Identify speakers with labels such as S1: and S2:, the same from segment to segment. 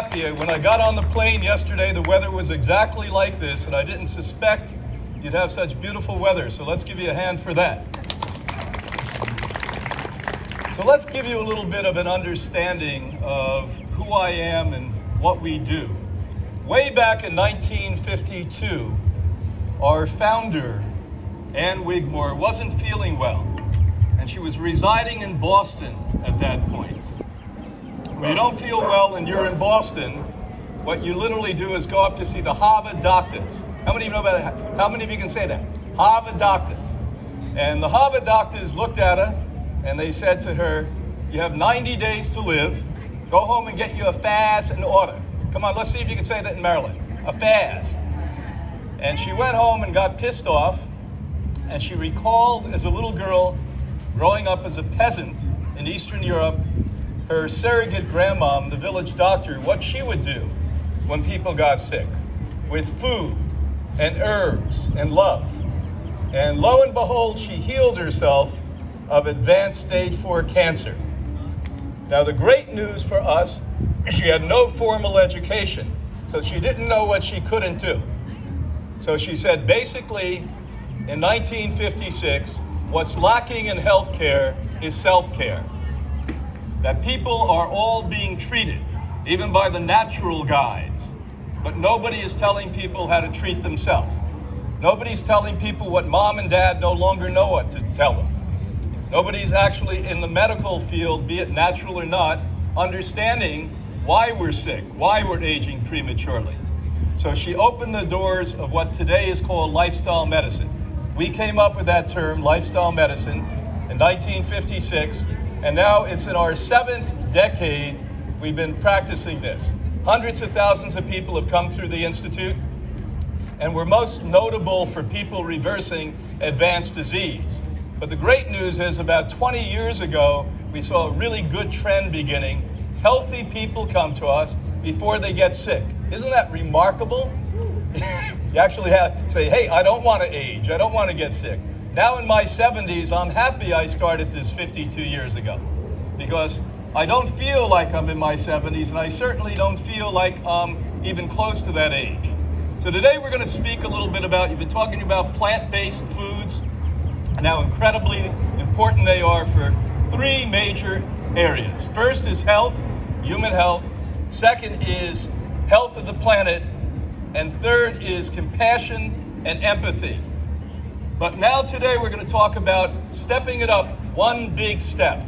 S1: When I got on the plane yesterday, the weather was exactly like this, and I didn't suspect you'd have such beautiful weather, so let's give you a hand for that. So let's give you a little bit of an understanding of who I am and what we do. Way back in 1952, our founder, Ann Wigmore, wasn't feeling well, and she was residing in Boston at that point. When you don't feel well and you're in Boston, what you literally do is go up to see the Harvard doctors. How many of you know about that? How many of you can say that? Harvard doctors. And the Harvard doctors looked at her and they said to her, you have 90 days to live. Go home and get you a fast in order. Come on, let's see if you can say that in Maryland. A fast. And she went home and got pissed off, and she recalled as a little girl growing up as a peasant in Eastern Europe, her surrogate grandmom, the village doctor, what she would do when people got sick with food and herbs and love. And lo and behold, she healed herself of advanced stage 4 cancer. Now the great news for us, she had no formal education, so she didn't know what she couldn't do. So she said, basically, in 1956, what's lacking in healthcare is self-care. That people are all being treated, even by the natural guys, but nobody is telling people how to treat themselves. Nobody's telling people what mom and dad no longer know what to tell them. Nobody's actually in the medical field, be it natural or not, understanding why we're sick, why we're aging prematurely. So she opened the doors of what today is called lifestyle medicine. We came up with that term, lifestyle medicine, in 1956. And now it's in our 7th decade we've been practicing this. Hundreds of thousands of people have come through the Institute, and we're most notable for people reversing advanced disease. But the great news is about 20 years ago, we saw a really good trend beginning. Healthy people come to us before they get sick. Isn't that remarkable? You actually have to say, hey, I don't want to age, I don't want to get sick. Now in my 70s, I'm happy I started this 52 years ago, because I don't feel like I'm in my 70s, and I certainly don't feel like I'm even close to that age. So today we're going to speak a little bit about, you've been talking about plant-based foods, and how incredibly important they are for 3 major areas. First is health, human health. Second is health of the planet. And third is compassion and empathy. But now today we're going to talk about stepping it up one big step.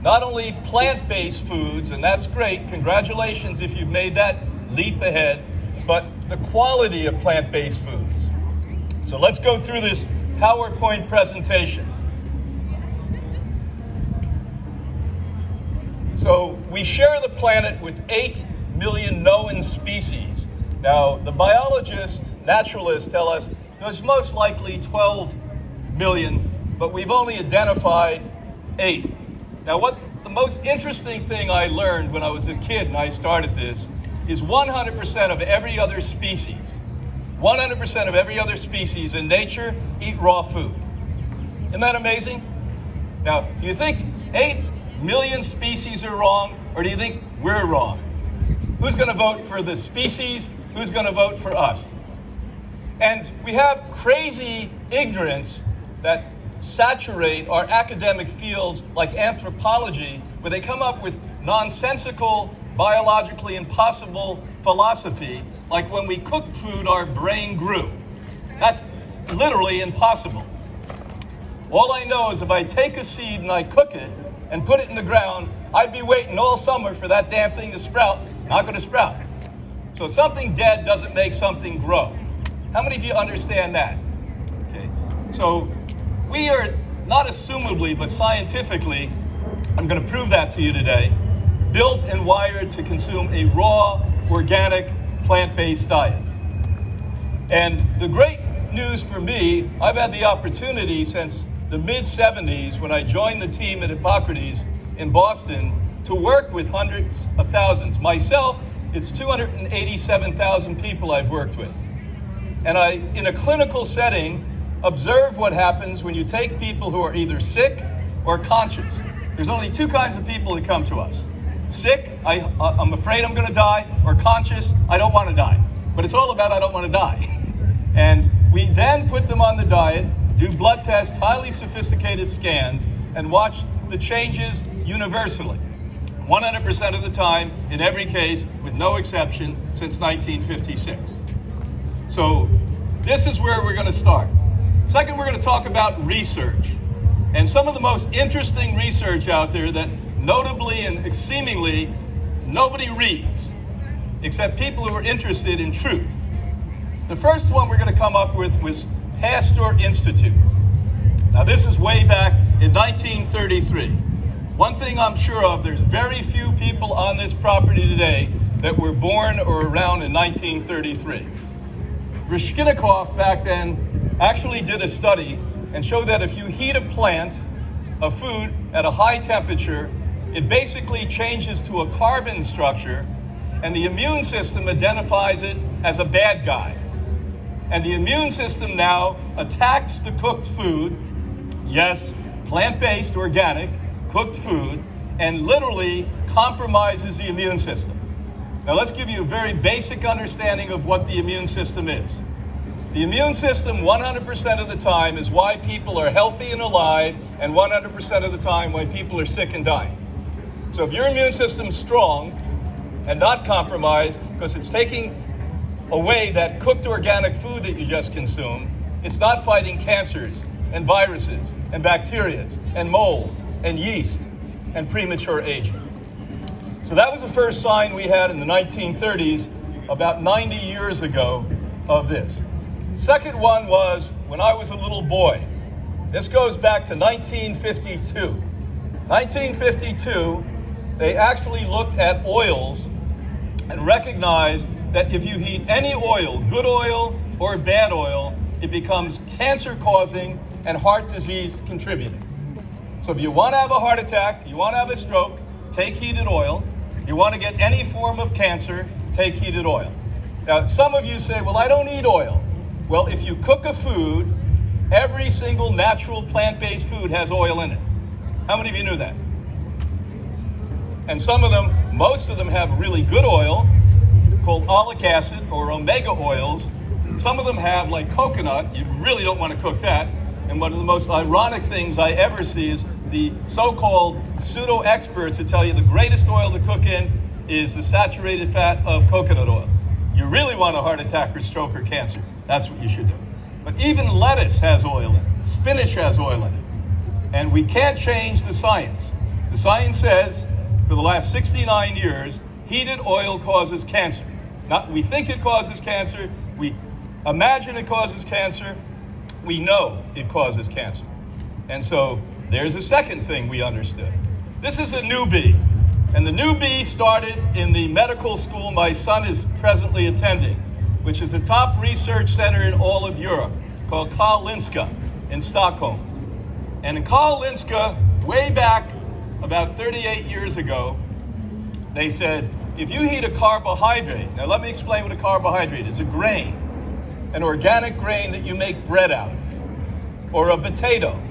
S1: Not only plant-based foods, and that's great, congratulations if you've made that leap ahead, but the quality of plant-based foods. So let's go through this PowerPoint presentation. So we share the planet with 8 million known species. Now, the biologists, naturalists tell us there's most likely 12 million, but we've only identified 8. Now, what the most interesting thing I learned when I was a kid and I started this is 100% of every other species, 100% of every other species in nature eat raw food. Isn't that amazing? Now, do you think 8 million species are wrong, or do you think we're wrong? Who's going to vote for the species? Who's going to vote for us? And we have crazy ignorance that saturate our academic fields like anthropology, where they come up with nonsensical, biologically impossible philosophy, like when we cooked food, our brain grew. That's literally impossible. All I know is if I take a seed and I cook it and put it in the ground, I'd be waiting all summer for that damn thing to sprout. Not going to sprout. So something dead doesn't make something grow. How many of you understand that? Okay. So we are not assumably, but scientifically, I'm going to prove that to you today, built and wired to consume a raw, organic, plant-based diet. And the great news for me, I've had the opportunity since the mid-70s when I joined the team at Hippocrates in Boston to work with hundreds of thousands. Myself, it's 287,000 people I've worked with. And I, in a clinical setting, observe what happens when you take people who are either sick or conscious. There's only 2 kinds of people that come to us. sick, I'm afraid I'm going to die, or conscious, I don't want to die. But it's all about I don't want to die. And we then put them on the diet, do blood tests, highly sophisticated scans, and watch the changes universally. 100% of the time, in every case, with no exception, since 1956. So this is where we're going to start. Second, we're going to talk about research. And some of the most interesting research out there that notably and seemingly nobody reads, except people who are interested in truth. The first one we're going to come up with was Pasteur Institute. Now this is way back in 1933. One thing I'm sure of, there's very few people on this property today that were born or around in 1933. Rishkinikoff back then actually did a study and showed that if you heat a plant, a food, at a high temperature, it basically changes to a carbon structure, and the immune system identifies it as a bad guy. And the immune system now attacks the cooked food, yes, plant-based, organic, cooked food, and literally compromises the immune system. Now let's give you a very basic understanding of what the immune system is. The immune system 100% of the time is why people are healthy and alive, and 100% of the time why people are sick and dying. So if your immune system's strong and not compromised, because it's taking away that cooked organic food that you just consumed, it's not fighting cancers and viruses and bacteria and mold and yeast and premature aging. So that was the first sign we had in the 1930s, about 90 years ago, of this. Second one was when I was a little boy. This goes back to 1952. 1952, they actually looked at oils and recognized that if you heat any oil, good oil or bad oil, it becomes cancer-causing and heart disease contributing. So if you want to have a heart attack, you want to have a stroke, take heated oil. You want to get any form of cancer, take heated oil. Now, some of you say, well, I don't eat oil. Well, if you cook a food, every single natural plant-based food has oil in it. How many of you knew that? And some of them, most of them have really good oil, called oleic acid or omega oils. Some of them have, like coconut, you really don't want to cook that. And one of the most ironic things I ever see is the so-called pseudo-experts that tell you the greatest oil to cook in is the saturated fat of coconut oil. You really want a heart attack or stroke or cancer, that's what you should do. But even lettuce has oil in it, spinach has oil in it. And we can't change the science. The science says, for the last 69 years, heated oil causes cancer. Not we think it causes cancer, we imagine it causes cancer, we know it causes cancer. And so there's a second thing we understood. This is a newbie, and the newbie started in the medical school my son is presently attending, which is the top research center in all of Europe, called Karolinska in Stockholm. And in Karolinska, way back about 38 years ago, they said, if you heat a carbohydrate, now let me explain what a carbohydrate is. A grain, an organic grain that you make bread out of, or a potato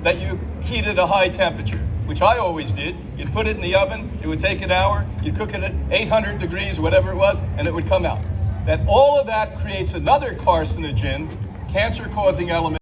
S1: that you heat at a high temperature, which I always did. You'd put it in the oven, it would take an hour, you'd cook it at 800 degrees, whatever it was, and it would come out. That all of that creates another carcinogen, cancer-causing element.